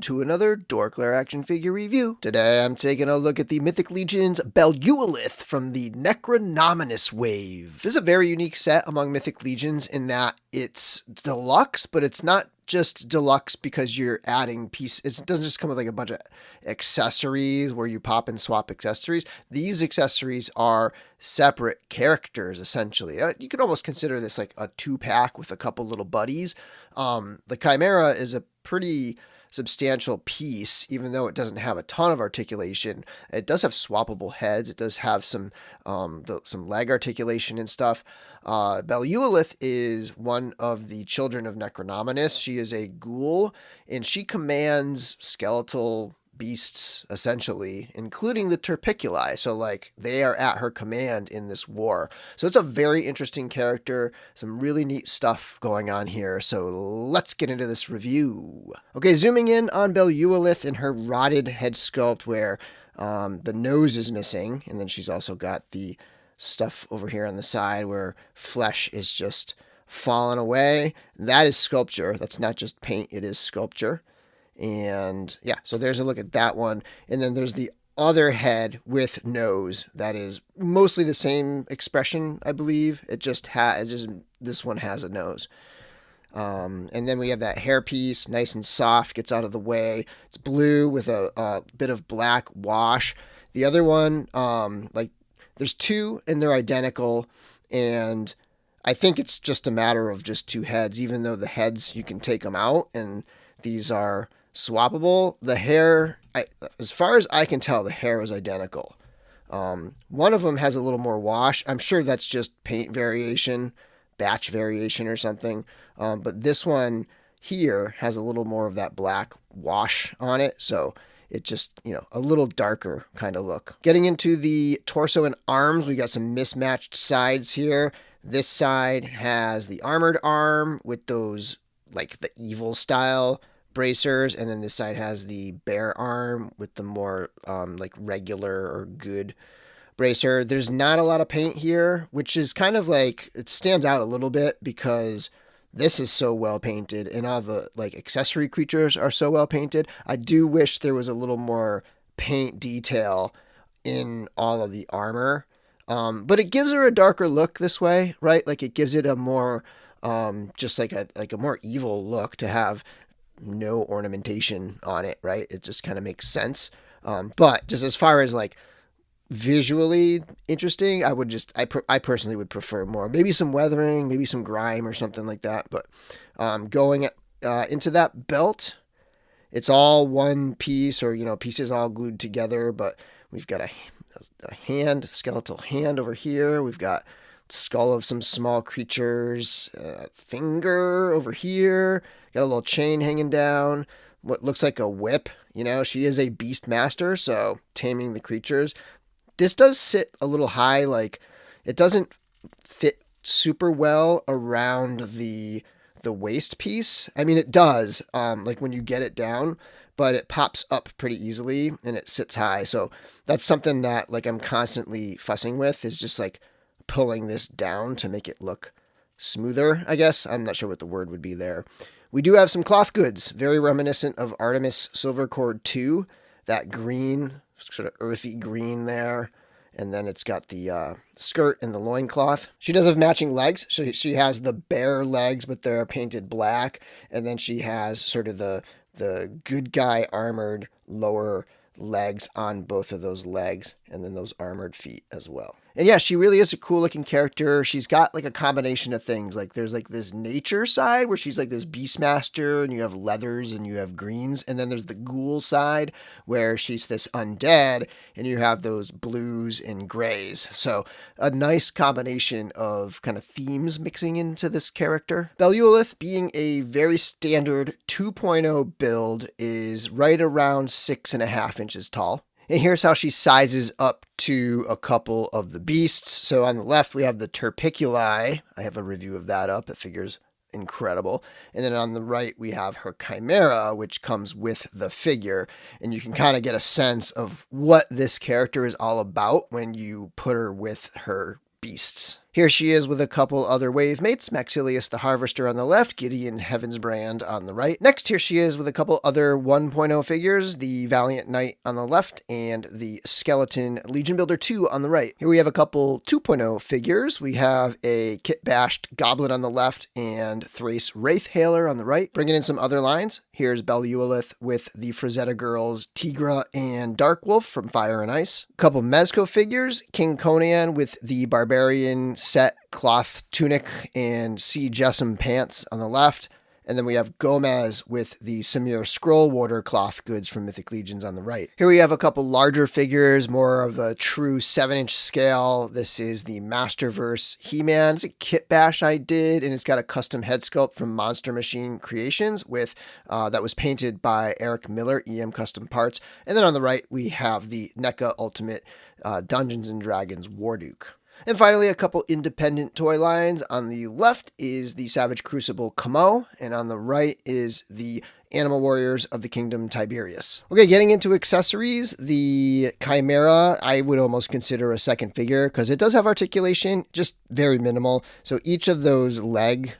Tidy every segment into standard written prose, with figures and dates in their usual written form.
to another DorkLair action figure review. Today I'm taking a look at the Mythic Legions Belualyth from the Necronominus wave. This is a very unique set among Mythic Legions in that it's deluxe, but it's not just deluxe because you're adding pieces. It doesn't just come with like a bunch of accessories where you pop and swap accessories. These accessories are separate characters, essentially. You could almost consider this like a 2-pack with a couple little buddies. The Chimera is a pretty substantial piece, even though it doesn't have a ton of articulation. It does have swappable heads. It does have some leg articulation and stuff. Belualyth is one of the children of Necronominus. She is a ghoul, and she commands skeletal beasts, essentially, including the Turpiculi. So, like, they are at her command in this war. So it's a very interesting character. Some really neat stuff going on here. So let's get into this review. Okay, zooming in on Belualyth and her rotted head sculpt where the nose is missing. And then she's also got the stuff over here on the side where flesh is just falling away. That is sculpture. That's not just paint. It is sculpture. And yeah, so there's a look at that one. And then there's the other head with nose that is mostly the same expression, I believe. This one has a nose. And then we have that hair piece, nice and soft, gets out of the way. It's blue with a bit of black wash. The other one, there's two and they're identical. And I think it's just a matter of just two heads, even though the heads, you can take them out and these are swappable. The hair, as far as I can tell, the hair is identical. One of them has a little more wash. I'm sure that's just paint variation, batch variation or something. But this one here has a little more of that black wash on it. So it just, a little darker kind of look. Getting into the torso and arms, we got some mismatched sides here. This side has the armored arm with those, like the evil style bracers, and then this side has the bare arm with the more like regular or good bracer. There's not a lot of paint here, which is kind of like, it stands out a little bit because this is so well painted and all the like accessory creatures are so well painted. I do wish there was a little more paint detail in all of the armor, but it gives her a darker look this way, right? Like it gives it a more just like a more evil look to have no ornamentation on it, right? It just kind of makes sense. But just as far as like visually interesting, I personally would prefer more, maybe some weathering, maybe some grime or something like that. But going into that belt, it's all one piece or, pieces all glued together, but we've got a hand, skeletal hand over here. We've got skull of some small creatures, finger over here, got a little chain hanging down, what looks like a whip. She is a beast master, so taming the creatures. This does sit a little high, like it doesn't fit super well around the waist piece. I mean, it does, like when you get it down, but it pops up pretty easily and it sits high. So that's something that like I'm constantly fussing with, is just like pulling this down to make it look smoother, I guess. I'm not sure what the word would be there. We do have some cloth goods, very reminiscent of Artemis Silver Cord 2, that green, sort of earthy green there. And then it's got the skirt and the loincloth. She does have matching legs. So she has the bare legs, but they're painted black. And then she has sort of the good guy armored lower legs on both of those legs, and then those armored feet as well. And yeah, she really is a cool looking character. She's got like a combination of things. Like there's like this nature side where she's like this beastmaster and you have leathers and you have greens. And then there's the ghoul side where she's this undead and you have those blues and grays. So a nice combination of kind of themes mixing into this character. Belualyth, being a very standard 2.0 build, is right around 6.5 inches tall. And here's how she sizes up to a couple of the beasts. So on the left, we have the Turpiculi. I have a review of that up. It figures incredible. And then on the right, we have her Chimera, which comes with the figure. And you can kind of get a sense of what this character is all about when you put her with her beasts. Here she is with a couple other wave mates, Maxilius the Harvester on the left, Gideon Heaven's Brand on the right. Next, here she is with a couple other 1.0 figures, the Valiant Knight on the left and the Skeleton Legion Builder 2 on the right. Here we have a couple 2.0 figures. We have a Kit-Bashed Goblin on the left and Thrace Wraithhailer on the right. Bringing in some other lines, here's Belualyth with the Frazetta Girls, Tigra and Darkwolf from Fire and Ice. A couple Mezco figures, King Conan with the Barbarian set cloth tunic and sea jessam pants on the left. And then we have Gomez with the Samir Scroll Warder cloth goods from Mythic Legions on the right. Here we have a couple larger figures, more of a true 7-inch scale. This is the Masterverse He-Man. It's a kit bash I did, and it's got a custom head sculpt from Monster Machine Creations with that was painted by Eric Miller, EM Custom Parts. And then on the right, we have the NECA Ultimate Dungeons & Dragons Warduke. And finally, a couple independent toy lines. On the left is the Savage Crucible Kamo, and on the right is the Animal Warriors of the Kingdom Tiberius. Okay, getting into accessories, the Chimera I would almost consider a second figure because it does have articulation, just very minimal. So each of those leg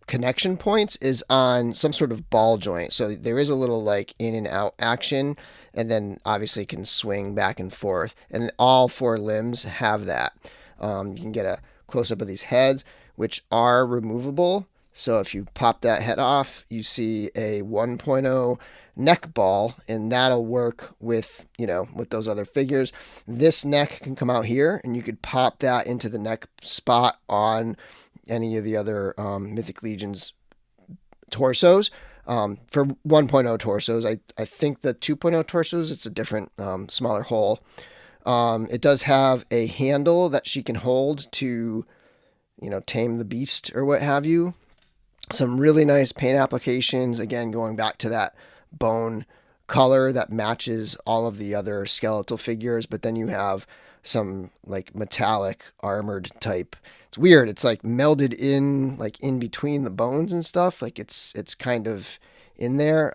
connection points is on some sort of ball joint. So there is a little like in and out action, and then obviously can swing back and forth. And all 4 limbs have that. You can get a close-up of these heads, which are removable. So if you pop that head off, you see a 1.0 neck ball, and that'll work with, with those other figures. This neck can come out here, and you could pop that into the neck spot on any of the other Mythic Legions torsos. For 1.0 torsos, I think the 2.0 torsos, it's a different, smaller hole. It does have a handle that she can hold to, tame the beast or what have you. Some really nice paint applications, again, going back to that bone color that matches all of the other skeletal figures, but then you have some like metallic armored type. It's weird. It's like melded in, like in between the bones and stuff. Like it's kind of in there.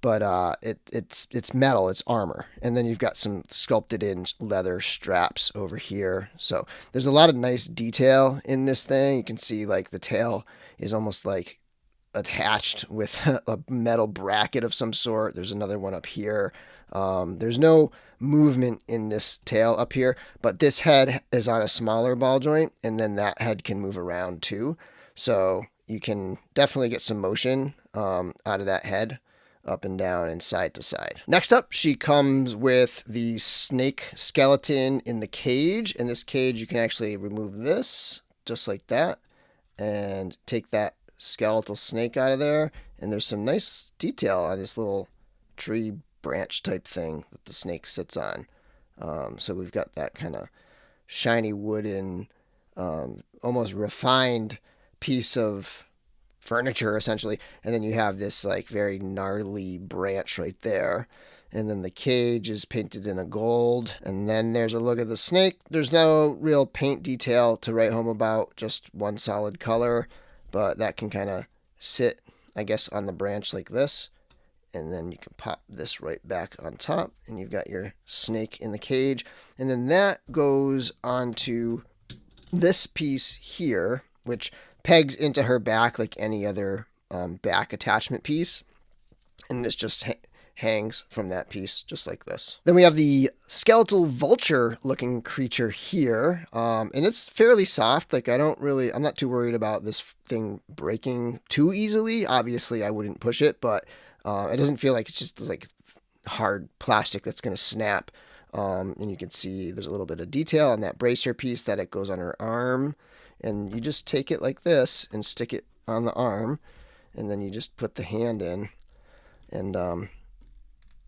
But it's metal, it's armor. And then you've got some sculpted in leather straps over here. So there's a lot of nice detail in this thing. You can see like the tail is almost like attached with a metal bracket of some sort. There's another one up here. There's no movement in this tail up here, but this head is on a smaller ball joint, and then that head can move around too. So you can definitely get some motion out of that head, up and down and side to side. Next up, she comes with the snake skeleton in the cage. In this cage, you can actually remove this just like that and take that skeletal snake out of there. And there's some nice detail on this little tree branch type thing that the snake sits on. So we've got that kind of shiny wooden, almost refined piece of furniture essentially, and then you have this like very gnarly branch right there, and then the cage is painted in a gold, and then there's a look at the snake. There's no real paint detail to write home about, just one solid color, but that can kind of sit, I guess, on the branch like this, and then you can pop this right back on top, and you've got your snake in the cage. And then that goes onto this piece here, which pegs into her back like any other back attachment piece, and this just hangs from that piece just like this. Then we have the skeletal vulture looking creature here, and it's fairly soft. Like I'm not too worried about this thing breaking too easily. Obviously I wouldn't push it, but it doesn't feel like it's just like hard plastic that's going to snap. And you can see there's a little bit of detail on that bracer piece that it goes on her arm. And you just take it like this and stick it on the arm, and then you just put the hand in, and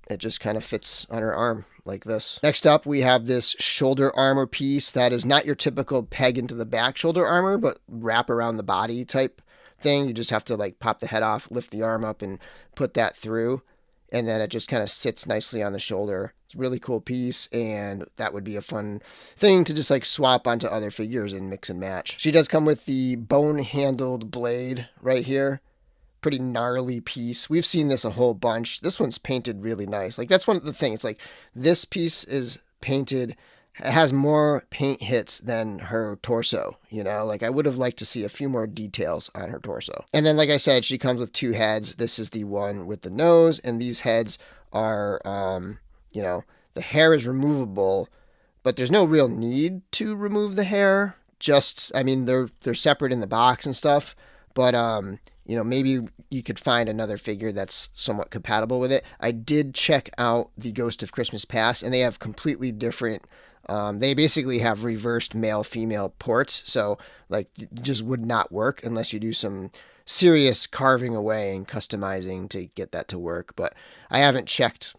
it just kind of fits on her arm like this. Next up, we have this shoulder armor piece that is not your typical peg into the back shoulder armor, but wrap around the body type thing. You just have to like pop the head off, lift the arm up, and put that through, and then it just kind of sits nicely on the shoulder. It's a really cool piece, and that would be a fun thing to just like swap onto other figures and mix and match. She does come with the bone-handled blade right here. Pretty gnarly piece. We've seen this a whole bunch. This one's painted really nice. Like that's one of the things. It's like this piece is painted has more paint hits than her torso, you know? Like, I would have liked to see a few more details on her torso. And then, like I said, she comes with 2 heads. This is the one with the nose, and these heads are, you know, the hair is removable, but there's no real need to remove the hair. Just, I mean, they're separate in the box and stuff, but, you know, maybe you could find another figure that's somewhat compatible with it. I did check out the Ghost of Christmas Past, and they have completely different, they basically have reversed male-female ports, so, like, it just would not work unless you do some serious carving away and customizing to get that to work. But I haven't checked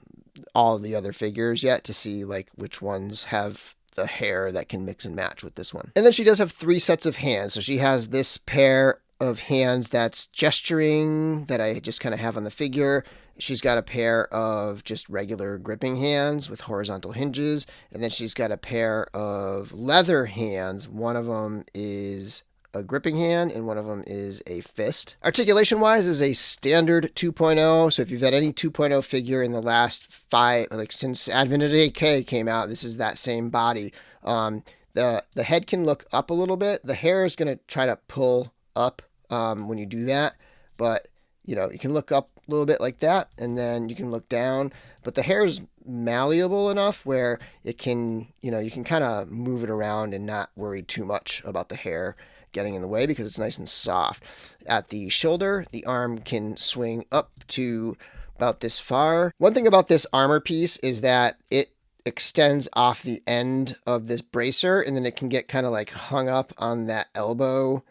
all the other figures yet to see, like, which ones have the hair that can mix and match with this one. And then she does have 3 sets of hands. So she has this pair of hands that's gesturing that I just kind of have on the figure. She's got a pair of just regular gripping hands with horizontal hinges. And then she's got a pair of leather hands. One of them is a gripping hand, and one of them is a fist. Articulation wise is a standard 2.0. So if you've had any 2.0 figure in the last 5, like since Advent of AK came out, this is that same body. The head can look up a little bit. The hair is going to try to pull up when you do that, but you know, you can look up a little bit like that, and then you can look down, but the hair is malleable enough where it can, you know, you can kind of move it around and not worry too much about the hair getting in the way because it's nice and soft. At the shoulder, the arm can swing up to about this far. One thing about this armor piece is that it extends off the end of this bracer, and then it can get kind of like hung up on that elbow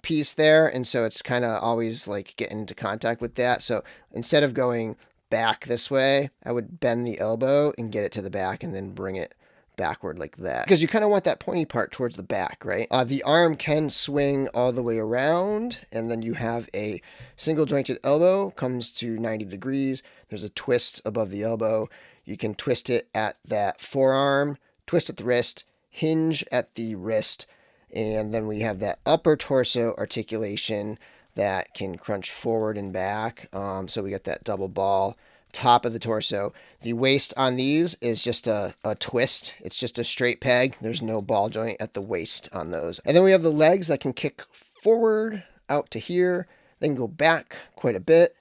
piece there, and so it's kind of always like getting into contact with that. So instead of going back this way, I would bend the elbow and get it to the back and then bring it backward like that, because you kind of want that pointy part towards the back, right? The arm can swing all the way around, and then you have a single jointed elbow, comes to 90 degrees. There's a twist above the elbow. You can twist it at that forearm, twist at the wrist, hinge at the wrist, and then we have that upper torso articulation that can crunch forward and back. So we got that double ball top of the torso. The waist on these is just a twist. It's just a straight peg. There's no ball joint at the waist on those. And then we have the legs that can kick forward out to here, then go back quite a bit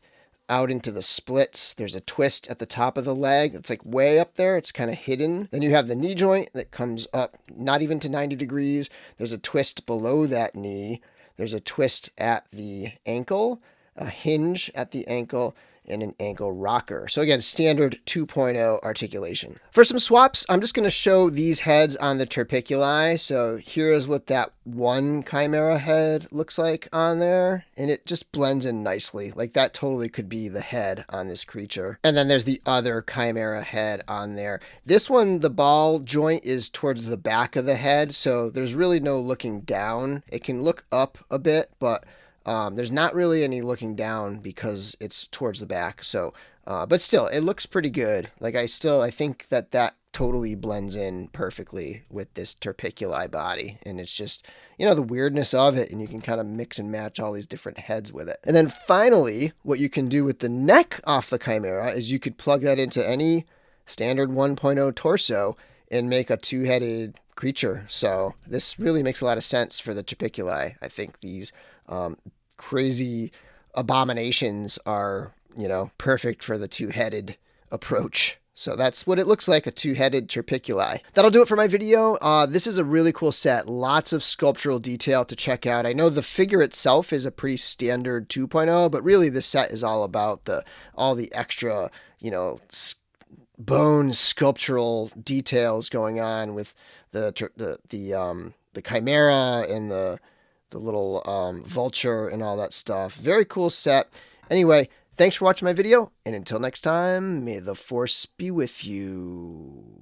out into the splits. There's a twist at the top of the leg. It's like way up there. It's kind of hidden. Then you have the knee joint that comes up not even to 90 degrees. There's a twist below that knee. There's a twist at the ankle, a hinge at the ankle, and an ankle rocker. So again, standard 2.0 articulation. For some swaps, I'm just going to show these heads on the Terpiculi. So here is what that one Chimera head looks like on there, and it just blends in nicely. Like that totally could be the head on this creature. And then there's the other Chimera head on there. This one, the ball joint is towards the back of the head, so there's really no looking down. It can look up a bit, but there's not really any looking down because it's towards the back. So, but still, it looks pretty good. Like I think that totally blends in perfectly with this Terpiculi body. And it's just, you know, the weirdness of it. And you can kind of mix and match all these different heads with it. And then finally, what you can do with the neck off the Chimera is you could plug that into any standard 1.0 torso and make a 2-headed creature. So this really makes a lot of sense for the Terpiculi. I think these crazy abominations are, you know, perfect for the 2-headed approach. So that's what it looks like, a 2-headed Terpiculi. That'll do it for my video. This is a really cool set. Lots of sculptural detail to check out. I know the figure itself is a pretty standard 2.0, but really the set is all about all the extra, you know, bone sculptural details going on with the Chimera and the little vulture and all that stuff. Very cool set. Anyway, thanks for watching my video, and until next time, may the Force be with you.